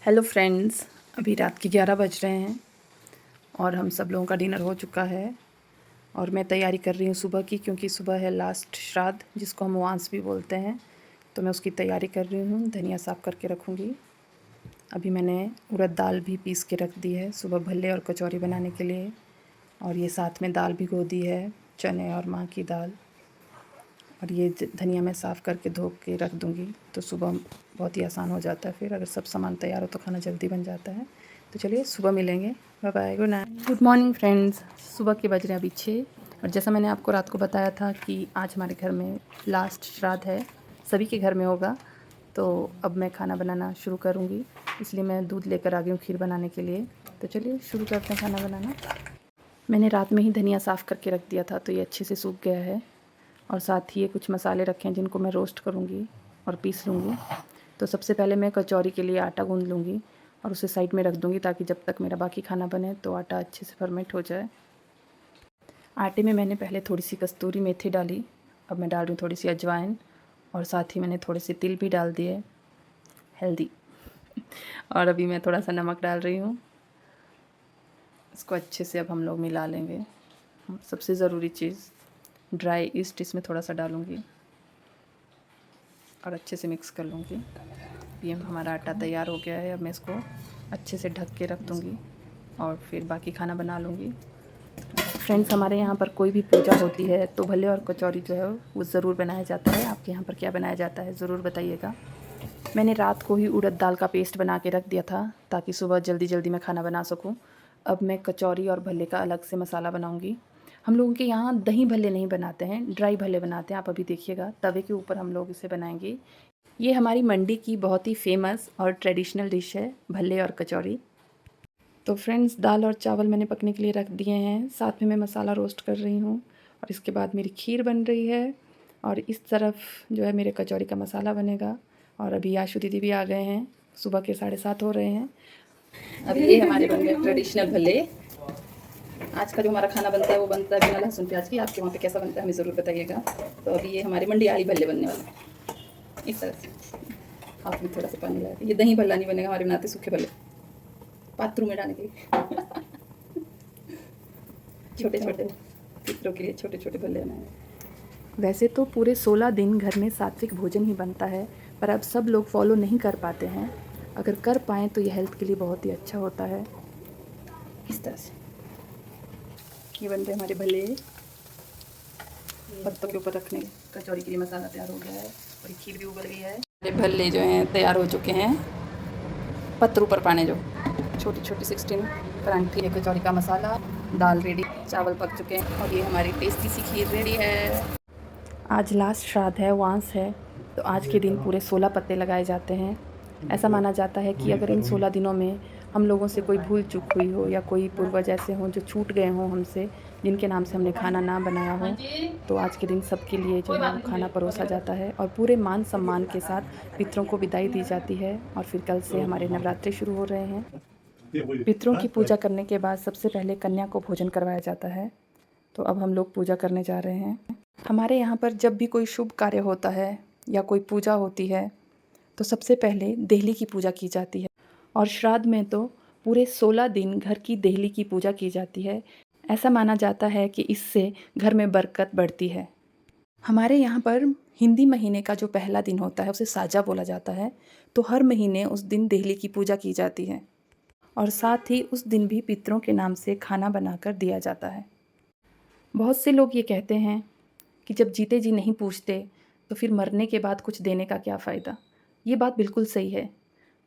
Hello friends, अभी रात के 11 बज रहे हैं और हम सब लोगों का डिनर हो चुका है। और मैं तैयारी कर रही हूँ सुबह की, क्योंकि सुबह है लास्ट श्राद्ध, जिसको हम वांस भी बोलते हैं। तो मैं उसकी तैयारी कर रही हूँ, धनिया साफ़ करके रखूँगी। अभी मैंने उड़द दाल भी पीस के रख दी है सुबह भल्ले और कचौरी बनाने के लिए। और ये साथ में दाल भिगो दी है, चने और माँ की दाल। और ये धनिया मैं साफ़ करके धो के रख दूँगी, तो सुबह बहुत ही आसान हो जाता है। फिर अगर सब सामान तैयार हो तो खाना जल्दी बन जाता है। तो चलिए सुबह मिलेंगे। Bye bye, good night, good morning friends. सुबह के बज रहे हैं अभी 6। और जैसा मैंने आपको रात को बताया था कि आज हमारे घर में लास्ट श्राद्ध है, सभी के घर में होगा। तो अब मैं खाना बनाना शुरू करूँगी, इसलिए मैं दूध लेकर आ गई हूँ खीर बनाने के लिए। तो चलिए शुरू करते हैं खाना बनाना। मैंने रात में ही धनिया साफ़ करके रख दिया था, तो ये अच्छे से सूख गया है। और साथ ही ये कुछ मसाले रखे हैं जिनको मैं रोस्ट करूँगी और पीस लूँगी। तो सबसे पहले मैं कचौरी के लिए आटा गूँध लूँगी और उसे साइड में रख दूँगी, ताकि जब तक मेरा बाकी खाना बने तो आटा अच्छे से फर्मेंट हो जाए। आटे में मैंने पहले थोड़ी सी कस्तूरी मेथी डाली, अब मैं डाल रही हूँ थोड़ी सी अजवाइन, और साथ ही मैंने थोड़े से तिल भी डाल दिए, हेल्दी। और अभी मैं थोड़ा सा नमक डाल रही हूँ। इसको अच्छे से अब हम लोग मिला लेंगे। सबसे ज़रूरी चीज़ ड्राई ईस्ट इसमें थोड़ा सा डालूँगी और अच्छे से मिक्स कर लूँगी। ये हमारा आटा तैयार हो गया है। अब मैं इसको अच्छे से ढक के रख दूँगी और फिर बाकी खाना बना लूँगी। फ्रेंड्स, हमारे यहाँ पर कोई भी पूजा होती है तो भल्ले और कचौरी जो है वो ज़रूर बनाया जाता है। आपके यहाँ पर क्या बनाया जाता है ज़रूर बताइएगा। मैंने रात को ही उड़द दाल का पेस्ट बना के रख दिया था, ताकि सुबह जल्दी जल्दी मैं खाना बना सकूँ। अब मैं कचौरी और भल्ले का अलग से मसाला बनाऊँगी। हम लोगों के यहाँ दही भल्ले नहीं बनाते हैं, ड्राई भल्ले बनाते हैं। आप अभी देखिएगा, तवे के ऊपर हम लोग इसे बनाएंगे। ये हमारी मंडी की बहुत ही फेमस और ट्रेडिशनल डिश है, भल्ले और कचौरी। तो फ्रेंड्स, दाल और चावल मैंने पकने के लिए रख दिए हैं, साथ में मैं मसाला रोस्ट कर रही हूँ। और इसके बाद मेरी खीर बन रही है और इस तरफ जो है मेरे कचौरी का मसाला बनेगा। और अभी आशु दीदी भी आ गए हैं, सुबह के 7:30 हो रहे हैं। अभी ये हमारे बन गए ट्रेडिशनल भल्ले। आज का जो हमारा खाना बनता है वो बनता है बिना लहसुन प्याज की। आपके वहाँ पे कैसा बनता है हमें ज़रूर बताइएगा। तो अभी ये हमारे मंडियाली भल्ले बनने वाले हैं इस तरह से। हाथ में थोड़ा सा पानी लगा, ये दही भल्ला नहीं बनेगा, हमारे बनाते सूखे भल्ले पात्रों में डालने के लिए। छोटे छोटे पितरों के लिए छोटे छोटे भल्ले बनाए। वैसे तो पूरे 16 दिन घर में सात्विक भोजन ही बनता है, पर अब सब लोग फॉलो नहीं कर पाते हैं। अगर कर पाएँ तो ये हेल्थ के लिए बहुत ही अच्छा होता है। इस तरह से ये बनते हैं हमारे भल्ले। पत्तों के ऊपर रखने कचौरी के लिए मसाला तैयार हो गया है और ये खीर भी उबल गई है। हमारे भल्ले जो हैं तैयार हो चुके हैं, पत्थर ऊपर पाने जो छोटी छोटी 16 परांठी। ये कचौरी का मसाला, दाल रेडी, चावल पक चुके हैं और ये हमारी टेस्टी सी खीर रेडी है। आज लास्ट श्राद्ध है, वांस है, तो आज के दिन पूरे 16 पत्ते लगाए जाते हैं। ऐसा माना जाता है कि अगर इन 16 दिनों में हम लोगों से कोई भूल चूक हुई हो या कोई पूर्वज ऐसे हों जो छूट गए हों हमसे, जिनके नाम से हमने खाना ना बनाया हो, तो आज के दिन सबके लिए जो है खाना परोसा जाता है और पूरे मान सम्मान के साथ पितरों को विदाई दी जाती है। और फिर कल से हमारे नवरात्रि शुरू हो रहे हैं। पितरों की पूजा करने के बाद सबसे पहले कन्या को भोजन करवाया जाता है। तो अब हम लोग पूजा करने जा रहे हैं। हमारे यहाँ पर जब भी कोई शुभ कार्य होता है या कोई पूजा होती है तो सबसे पहले देहली की पूजा की जाती है। और श्राद्ध में तो पूरे 16 दिन घर की देहली की पूजा की जाती है। ऐसा माना जाता है कि इससे घर में बरकत बढ़ती है। हमारे यहाँ पर हिंदी महीने का जो पहला दिन होता है उसे साजा बोला जाता है। तो हर महीने उस दिन देहली की पूजा की जाती है और साथ ही उस दिन भी पितरों के नाम से खाना बनाकर दिया जाता है। बहुत से लोग ये कहते हैं कि जब जीते जी नहीं पूछते तो फिर मरने के बाद कुछ देने का क्या फ़ायदा। ये बात बिल्कुल सही है,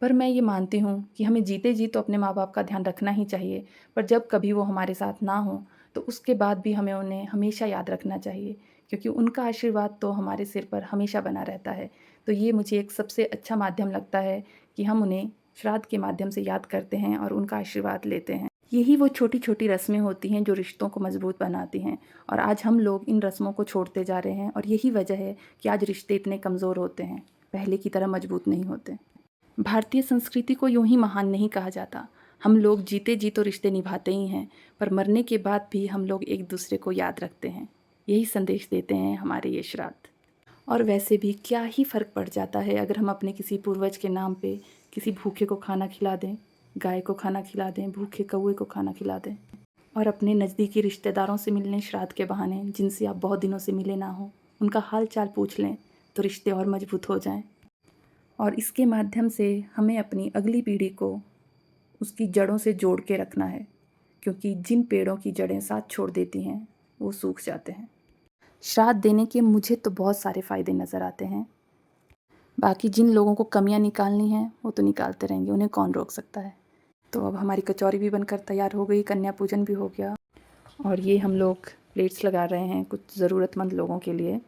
पर मैं ये मानती हूँ कि हमें जीते जी तो अपने माँ बाप का ध्यान रखना ही चाहिए, पर जब कभी वो हमारे साथ ना हो तो उसके बाद भी हमें उन्हें हमेशा याद रखना चाहिए, क्योंकि उनका आशीर्वाद तो हमारे सिर पर हमेशा बना रहता है। तो ये मुझे एक सबसे अच्छा माध्यम लगता है कि हम उन्हें श्राद्ध के माध्यम से याद करते हैं और उनका आशीर्वाद लेते हैं। यही वो छोटी छोटी रस्में होती हैं जो रिश्तों को मजबूत बनाती हैं। और आज हम लोग इन रस्मों को छोड़ते जा रहे हैं और यही वजह है कि आज रिश्ते इतने कमज़ोर होते हैं, पहले की तरह मजबूत नहीं होते। भारतीय संस्कृति को यूं ही महान नहीं कहा जाता। हम लोग जीते जी तो रिश्ते निभाते ही हैं, पर मरने के बाद भी हम लोग एक दूसरे को याद रखते हैं। यही संदेश देते हैं हमारे ये श्राद्ध। और वैसे भी क्या ही फ़र्क पड़ जाता है अगर हम अपने किसी पूर्वज के नाम पे किसी भूखे को खाना खिला दें, गाय को खाना खिला दें, भूखे कौवे को खाना खिला दें, और अपने नज़दीकी रिश्तेदारों से मिलने श्राद्ध के बहाने, जिनसे आप बहुत दिनों से मिले ना हो, उनका हाल चाल पूछ लें तो रिश्ते और मजबूत हो जाएं। और इसके माध्यम से हमें अपनी अगली पीढ़ी को उसकी जड़ों से जोड़ के रखना है, क्योंकि जिन पेड़ों की जड़ें साथ छोड़ देती हैं वो सूख जाते हैं। श्राद्ध देने के मुझे तो बहुत सारे फ़ायदे नज़र आते हैं। बाकी जिन लोगों को कमियां निकालनी हैं वो तो निकालते रहेंगे, उन्हें कौन रोक सकता है। तो अब हमारी कचौरी भी बनकर तैयार हो गई, कन्या पूजन भी हो गया, और ये हम लोग प्लेट्स लगा रहे हैं कुछ ज़रूरतमंद लोगों के लिए।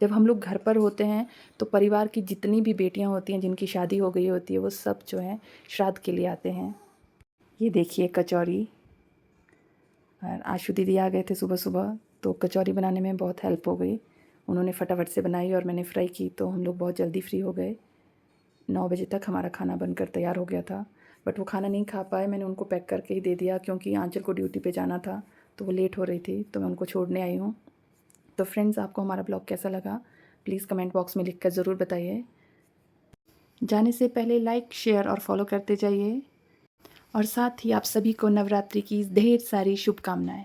जब हम लोग घर पर होते हैं तो परिवार की जितनी भी बेटियां होती हैं जिनकी शादी हो गई होती है, वो सब जो है श्राद्ध के लिए आते हैं। ये देखिए कचौरी, और आशु दीदी आ गए थे सुबह सुबह, तो कचौरी बनाने में बहुत हेल्प हो गई। उन्होंने फटाफट से बनाई और मैंने फ्राई की, तो हम लोग बहुत जल्दी फ्री हो गए। 9 बजे तक हमारा खाना बनकर तैयार हो गया था, बट वो खाना नहीं खा पाए। मैंने उनको पैक करके ही दे दिया, क्योंकि आंचल को ड्यूटी पे जाना था तो वो लेट हो रही थी, तो मैं उनको छोड़ने आई हूँ। तो फ्रेंड्स, आपको हमारा ब्लॉग कैसा लगा प्लीज़ कमेंट बॉक्स में लिख कर ज़रूर बताइए। जाने से पहले लाइक, शेयर और फॉलो करते जाइए, और साथ ही आप सभी को नवरात्रि की ढेर सारी शुभकामनाएं।